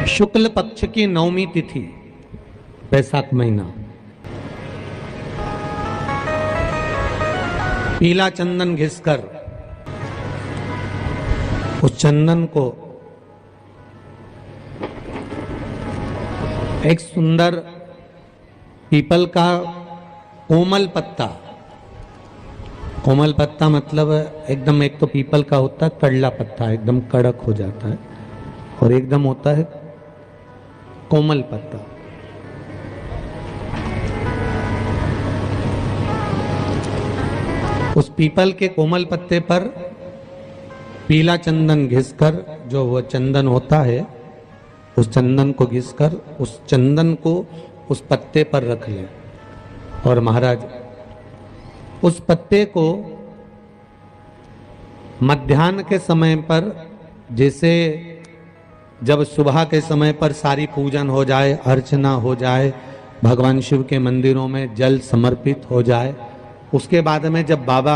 शुक्ल पक्ष की नवमी तिथि, बैसाख महीना, पीला चंदन घिसकर उस चंदन को एक सुंदर पीपल का कोमल पत्ता, कोमल पत्ता मतलब एकदम, एक तो पीपल का होता है कड़ला पत्ता, एकदम कड़क हो जाता है, और एकदम होता है कोमल पत्ता। उस पीपल के कोमल पत्ते पर पीला चंदन घिसकर, जो वह चंदन होता है, उस चंदन को घिसकर उस चंदन को उस पत्ते पर रख ले। और महाराज उस पत्ते को मध्याह्न के समय पर, जैसे जब सुबह के समय पर सारी पूजन हो जाए, अर्चना हो जाए, भगवान शिव के मंदिरों में जल समर्पित हो जाए, उसके बाद में जब बाबा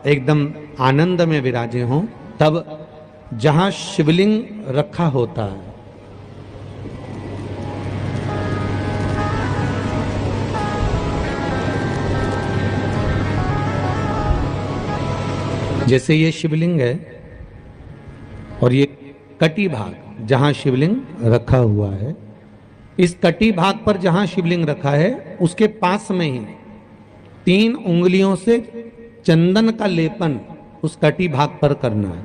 एकदम आनंद में विराजे हों, तब जहां शिवलिंग रखा होता है, जैसे ये शिवलिंग है और ये कटी भाग जहां शिवलिंग रखा हुआ है, इस कटी भाग पर जहां शिवलिंग रखा है उसके पास में ही 3 उंगलियों से चंदन का लेपन उस कटी भाग पर करना है।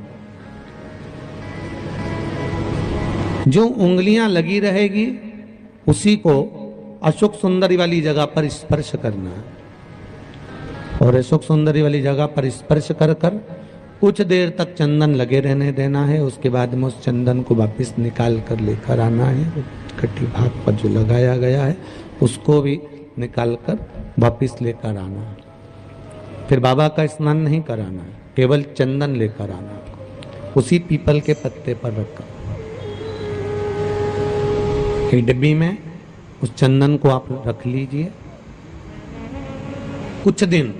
जो उंगलियां लगी रहेगी उसी को अशोक सुंदरी वाली जगह पर स्पर्श करना है, और अशोक सुंदरी वाली जगह पर स्पर्श कर कर कुछ देर तक चंदन लगे रहने देना है। उसके बाद में उस चंदन को वापस निकाल कर लेकर आना है। कटी भाग पर जो लगाया गया है उसको भी निकाल कर वापस लेकर आना है। फिर बाबा का स्नान नहीं कराना है, केवल चंदन लेकर आना है, उसी पीपल के पत्ते पर रखकर। एक डिब्बी में उस चंदन को आप रख लीजिए। कुछ दिन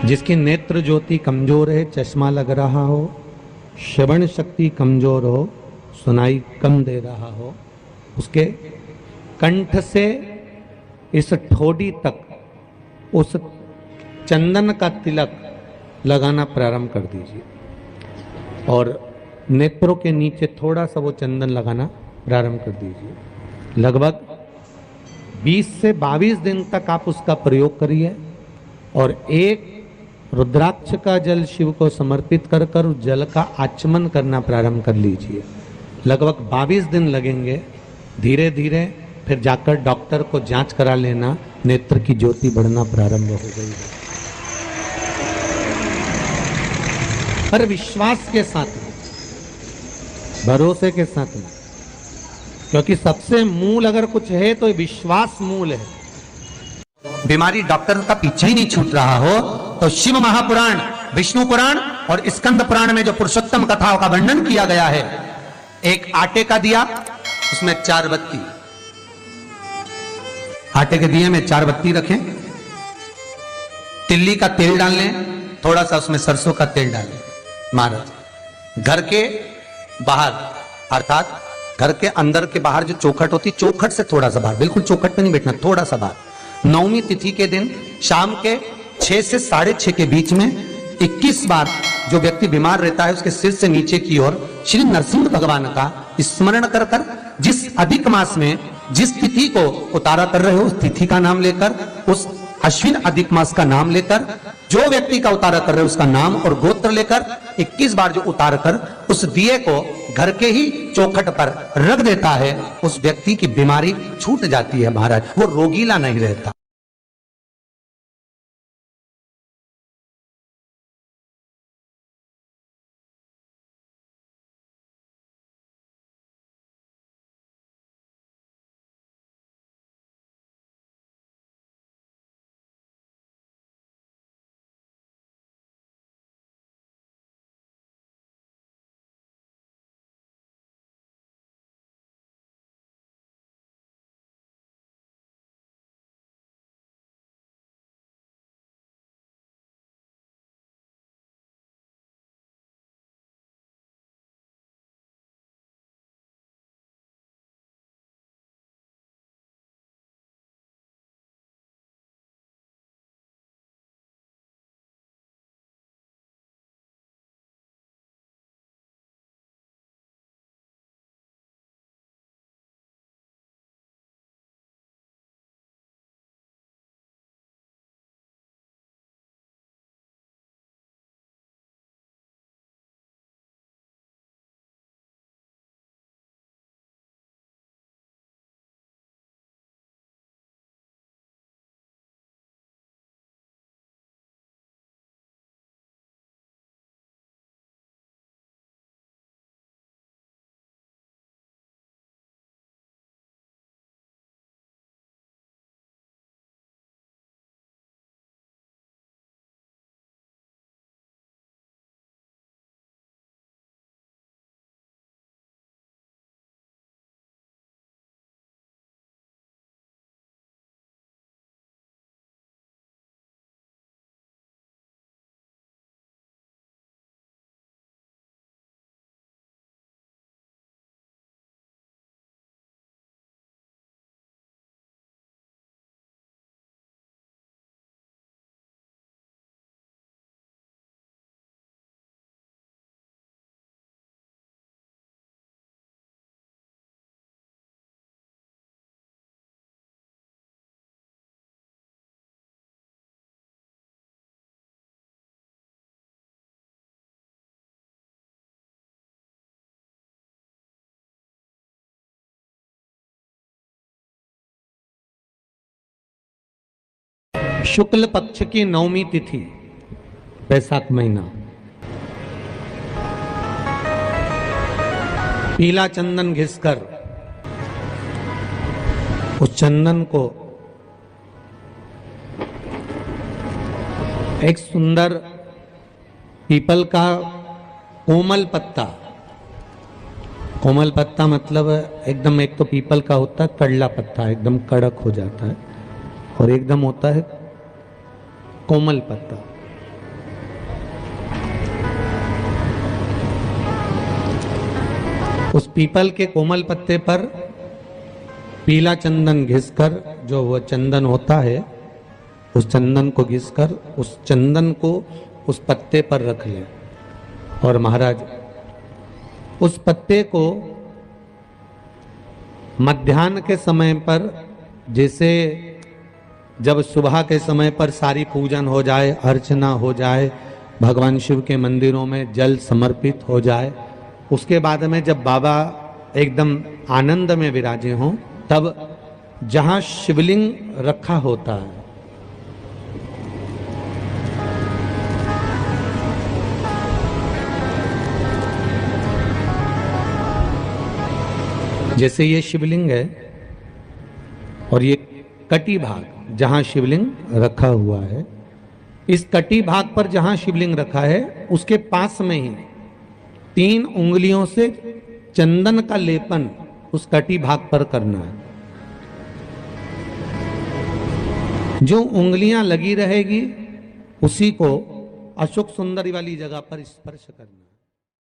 जिसकी नेत्र ज्योति कमजोर है, चश्मा लग रहा हो, श्रवण शक्ति कमजोर हो, सुनाई कम दे रहा हो, उसके कंठ से इस ठोड़ी तक उस चंदन का तिलक लगाना प्रारंभ कर दीजिए, और नेत्रों के नीचे थोड़ा सा वो चंदन लगाना प्रारंभ कर दीजिए। लगभग 20 से 22 दिन तक आप उसका प्रयोग करिए, और एक रुद्राक्ष का जल शिव को समर्पित कर कर उस जल का आचमन करना प्रारंभ कर लीजिए। लगभग 22 दिन लगेंगे। धीरे धीरे फिर जाकर डॉक्टर को जांच करा लेना, नेत्र की ज्योति बढ़ना प्रारंभ हो गई है। पर विश्वास के साथ में, भरोसे के साथ में, क्योंकि सबसे मूल अगर कुछ है तो विश्वास मूल है। बीमारी डॉक्टर का पीछे ही नहीं छूट रहा हो तो शिव महापुराण, विष्णु पुराण और स्कंद पुराण में जो पुरुषोत्तम कथाओं का वर्णन किया गया है, एक आटे का दिया, उसमें 4 बत्ती, आटे के दिए में 4 बत्ती रखें, तिल्ली का तेल डाल लें, थोड़ा सा उसमें सरसों का तेल डालें। महाराज घर के बाहर, अर्थात घर के अंदर के बाहर जो चौखट होती, चौखट से थोड़ा सा बाहर, बिल्कुल चौखट पे नहीं बैठना, थोड़ा सा बाहर, नवमी तिथि के दिन शाम के 6 से 6:30 के बीच में 21 बार जो व्यक्ति बीमार रहता है उसके सिर से नीचे की ओर श्री नरसिंह भगवान का स्मरण कर कर, जिस अधिक मास में जिस तिथि को उतारा कर रहे हो उस तिथि का नाम लेकर, उस अश्विन अधिक मास का नाम लेकर, जो व्यक्ति का उतारा कर रहे हो उसका नाम और गोत्र लेकर 21 बार जो उतार कर उस दिए को घर के ही चौखट पर रख देता है, उस व्यक्ति की बीमारी छूट जाती है महाराज, वो रोगीला नहीं रहता। शुक्ल पक्ष की 9वीं तिथि, बैसाख महीना, पीला चंदन घिसकर उस चंदन को एक सुंदर पीपल का कोमल पत्ता, कोमल पत्ता मतलब एकदम, एक तो पीपल का होता है कड़ला पत्ता, एकदम कड़क हो जाता है, और एकदम होता है कोमल पत्ता। उस पीपल के कोमल पत्ते पर पीला चंदन घिसकर, जो वह चंदन होता है, उस चंदन को घिसकर उस चंदन को उस पत्ते पर रख ले। और महाराज उस पत्ते को मध्याह्न के समय पर, जैसे जब सुबह के समय पर सारी पूजन हो जाए, अर्चना हो जाए, भगवान शिव के मंदिरों में जल समर्पित हो जाए, उसके बाद में जब बाबा एकदम आनंद में विराजे हों, तब जहां शिवलिंग रखा होता है, जैसे ये शिवलिंग है और ये कटी भाग जहां शिवलिंग रखा हुआ है, इस कटी भाग पर जहां शिवलिंग रखा है उसके पास में ही 3 उंगलियों से चंदन का लेपन उस कटी भाग पर करना है। जो उंगलियां लगी रहेगी उसी को अशोक सुंदरी वाली जगह पर स्पर्श करना।